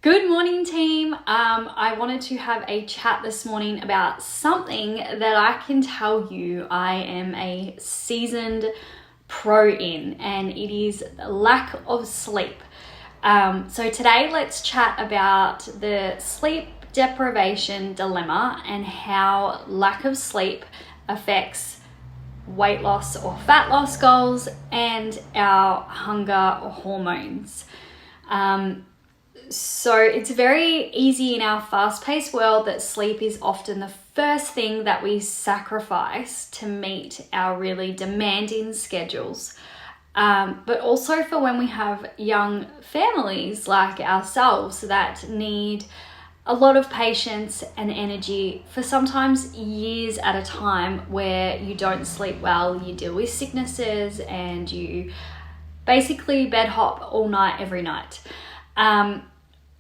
Good morning, team. I wanted to have a chat this morning about something that I can tell you I am a seasoned pro in, and it is lack of sleep. So today let's chat about the sleep deprivation dilemma and how lack of sleep affects weight loss or fat loss goals and our hunger hormones. So it's very easy in our fast-paced world that sleep is often the first thing that we sacrifice to meet our really demanding schedules. But also for when we have young families like ourselves that need a lot of patience and energy for sometimes years at a time, where you don't sleep well, you deal with sicknesses, and you basically bed hop all night, every night.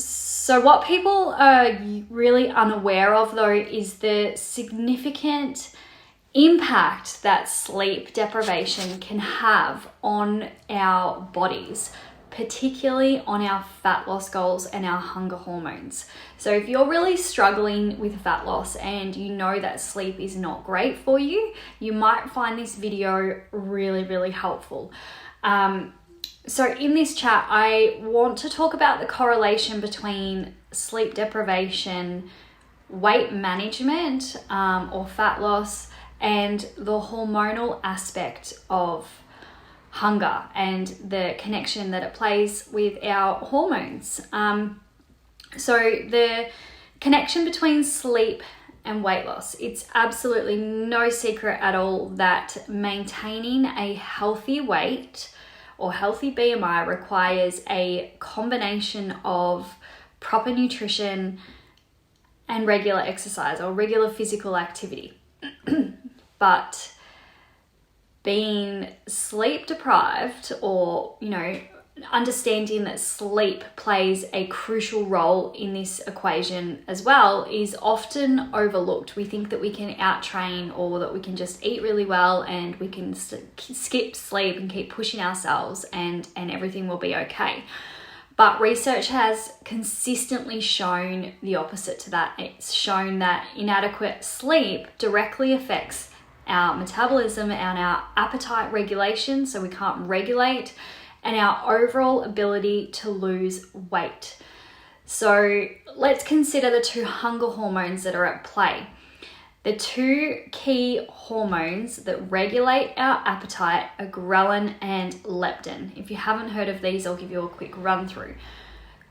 So what people are really unaware of, though, is the significant impact that sleep deprivation can have on our bodies, particularly on our fat loss goals and our hunger hormones. So if you're really struggling with fat loss and you know that sleep is not great for you, you might find this video really, really helpful. So in this chat, I want to talk about the correlation between sleep deprivation, weight management, or fat loss, and the hormonal aspect of hunger and the connection that it plays with our hormones. So the connection between sleep and weight loss, it's absolutely no secret at all that maintaining a healthy weight or healthy BMI requires a combination of proper nutrition and regular exercise or regular physical activity. But being sleep deprived, or, understanding that sleep plays a crucial role in this equation as well, is often overlooked. We think that we can out-train, or that we can just eat really well and we can skip sleep and keep pushing ourselves and everything will be okay. But research has consistently shown the opposite to that. It's shown that inadequate sleep directly affects our metabolism and our appetite regulation, so we can't regulate, and our overall ability to lose weight. So let's consider the two hunger hormones that are at play. The two key hormones that regulate our appetite are ghrelin and leptin. If you haven't heard of these, I'll give you a quick run through.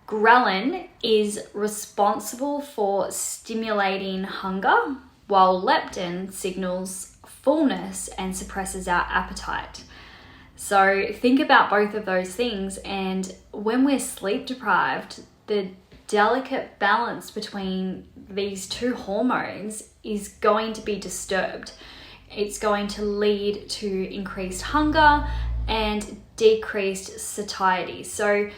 Ghrelin is responsible for stimulating hunger, while leptin signals fullness and suppresses our appetite. So think about both of those things, and when we're sleep deprived, the delicate balance between these two hormones is going to be disturbed. It's going to lead to increased hunger and decreased satiety. So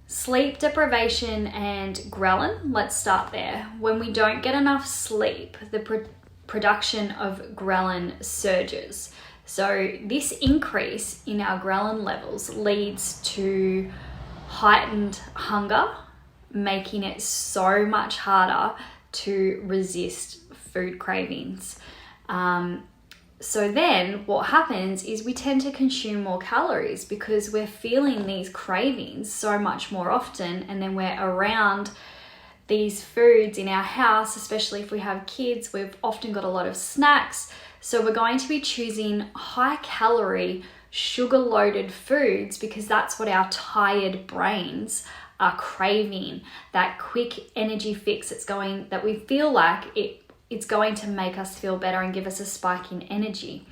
sleep deprivation and ghrelin, let's start there. When we don't get enough sleep, the production of ghrelin surges. So this increase in our ghrelin levels leads to heightened hunger, making it so much harder to resist food cravings. So then what happens is we tend to consume more calories because we're feeling these cravings so much more often, and then we're around these foods in our house, especially if we have kids. We've often got a lot of snacks, so we're going to be choosing high calorie, sugar loaded foods because that's what our tired brains are craving, that quick energy fix that we feel like it's going to make us feel better and give us a spike in energy.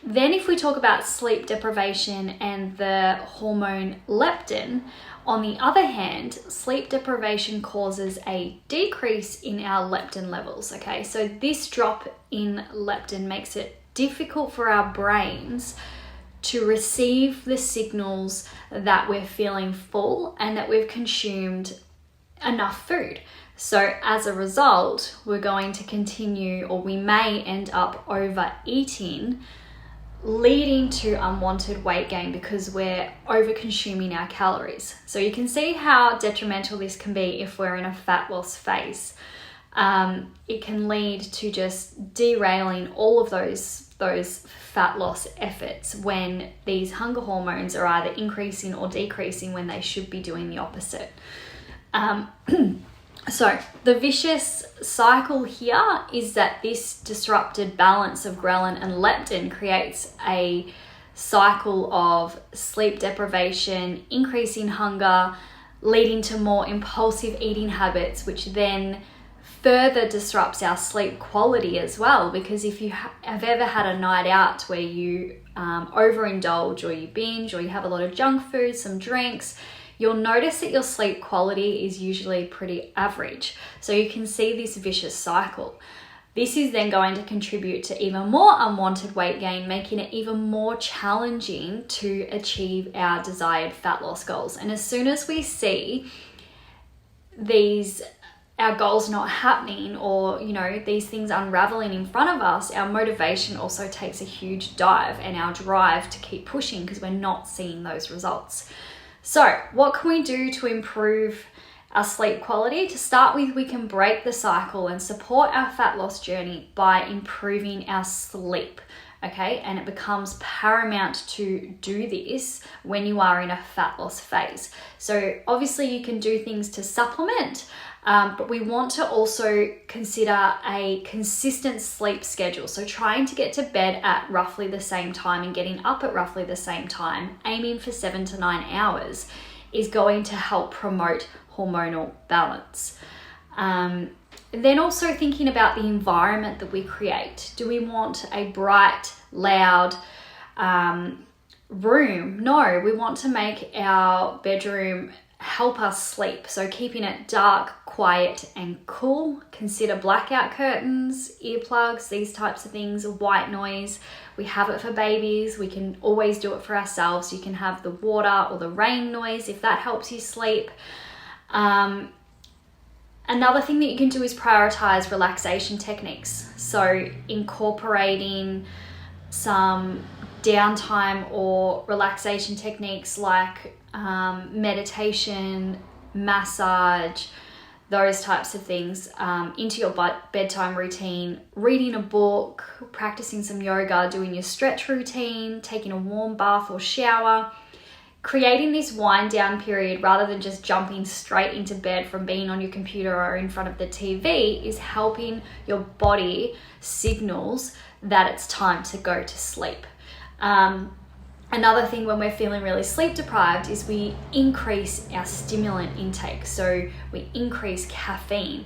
Then if we talk about sleep deprivation and the hormone leptin, on the other hand, sleep deprivation causes a decrease in our leptin levels, okay? So this drop in leptin makes it difficult for our brains to receive the signals that we're feeling full and that we've consumed enough food. So as a result, we're going to continue, or we may end up overeating leading to unwanted weight gain because we're over consuming our calories. So you can see how detrimental this can be if we're in a fat loss phase. It can lead to just derailing all of those fat loss efforts when these hunger hormones are either increasing or decreasing when they should be doing the opposite. So the vicious cycle here is that this disrupted balance of ghrelin and leptin creates a cycle of sleep deprivation, increasing hunger, leading to more impulsive eating habits, which then further disrupts our sleep quality as well. Because if you have ever had a night out where you overindulge or you binge or you have a lot of junk food, some drinks, you'll notice that your sleep quality is usually pretty average. So you can see this vicious cycle. This is then going to contribute to even more unwanted weight gain, making it even more challenging to achieve our desired fat loss goals. And as soon as we see our goals not happening, or these things unraveling in front of us, our motivation also takes a huge dive, and our drive to keep pushing because we're not seeing those results. So what can we do to improve our sleep quality? To start with, we can break the cycle and support our fat loss journey by improving our sleep. Okay, and it becomes paramount to do this when you are in a fat loss phase. So obviously you can do things to supplement, but we want to also consider a consistent sleep schedule. So trying to get to bed at roughly the same time and getting up at roughly the same time, aiming for 7 to 9 hours, is going to help promote hormonal balance. Then also thinking about the environment that we create. Do we want a bright, loud room? No, we want to make our bedroom help us sleep. So keeping it dark, quiet, and cool. Consider blackout curtains, earplugs, these types of things, white noise. We have it for babies. We can always do it for ourselves. You can have the water or the rain noise if that helps you sleep. Another thing that you can do is prioritize relaxation techniques. So incorporating some downtime or relaxation techniques like meditation, massage, those types of things into your bedtime routine, reading a book, practicing some yoga, doing your stretch routine, taking a warm bath or shower. Creating this wind down period rather than just jumping straight into bed from being on your computer or in front of the TV is helping your body signals that it's time to go to sleep. Another thing when we're feeling really sleep deprived is we increase our stimulant intake. So we increase caffeine.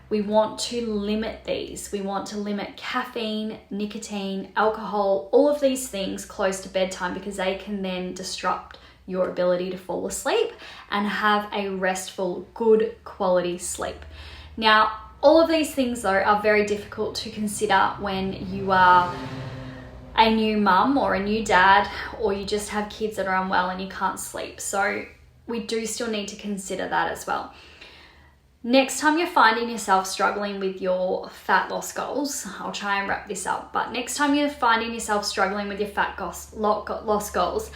We want to limit these. We want to limit caffeine, nicotine, alcohol, all of these things close to bedtime because they can then disrupt your ability to fall asleep and have a restful, good quality sleep. Now, all of these things though are very difficult to consider when you are a new mum or a new dad, or you just have kids that are unwell and you can't sleep. So we do still need to consider that as well. Next time you're finding yourself struggling with your fat loss goals, I'll try and wrap this up, but next time you're finding yourself struggling with your fat loss goals,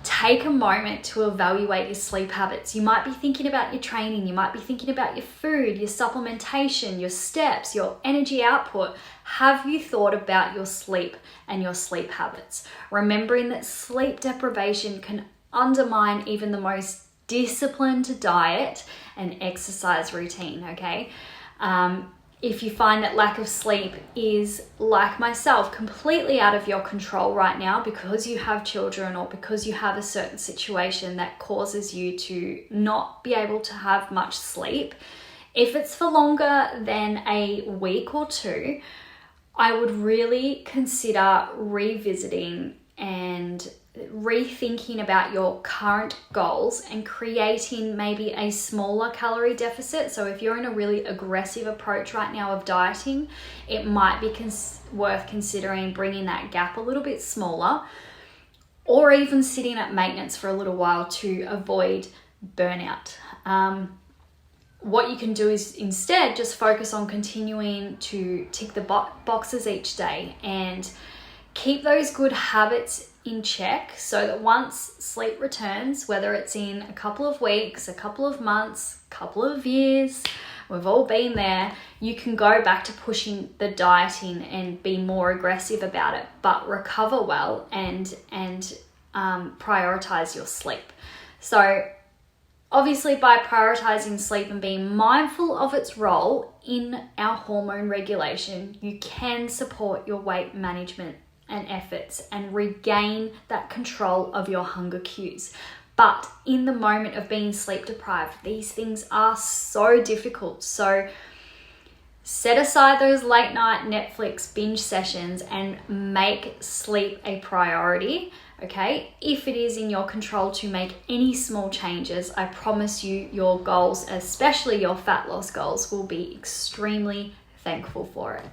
take a moment to evaluate your sleep habits. You might be thinking about your training, you might be thinking about your food, your supplementation, your steps, your energy output. Have you thought about your sleep and your sleep habits? Remembering that sleep deprivation can undermine even the most disciplined diet and exercise routine, okay? If you find that lack of sleep is, like myself, completely out of your control right now because you have children or because you have a certain situation that causes you to not be able to have much sleep, if it's for longer than a week or two, I would really consider revisiting and rethinking about your current goals and creating maybe a smaller calorie deficit. So if you're in a really aggressive approach right now of dieting, it might be worth considering bringing that gap a little bit smaller, or even sitting at maintenance for a little while to avoid burnout. What you can do is instead just focus on continuing to tick the boxes each day and keep those good habits in check so that once sleep returns, whether it's in a couple of weeks, a couple of months, a couple of years, we've all been there, you can go back to pushing the dieting and be more aggressive about it, but recover well and prioritize your sleep. So obviously, by prioritizing sleep and being mindful of its role in our hormone regulation, you can support your weight management and efforts and regain that control of your hunger cues. But in the moment of being sleep deprived, these things are so difficult. So set aside those late night Netflix binge sessions and make sleep a priority. Okay, if it is in your control to make any small changes, I promise you your goals, especially your fat loss goals, will be extremely thankful for it.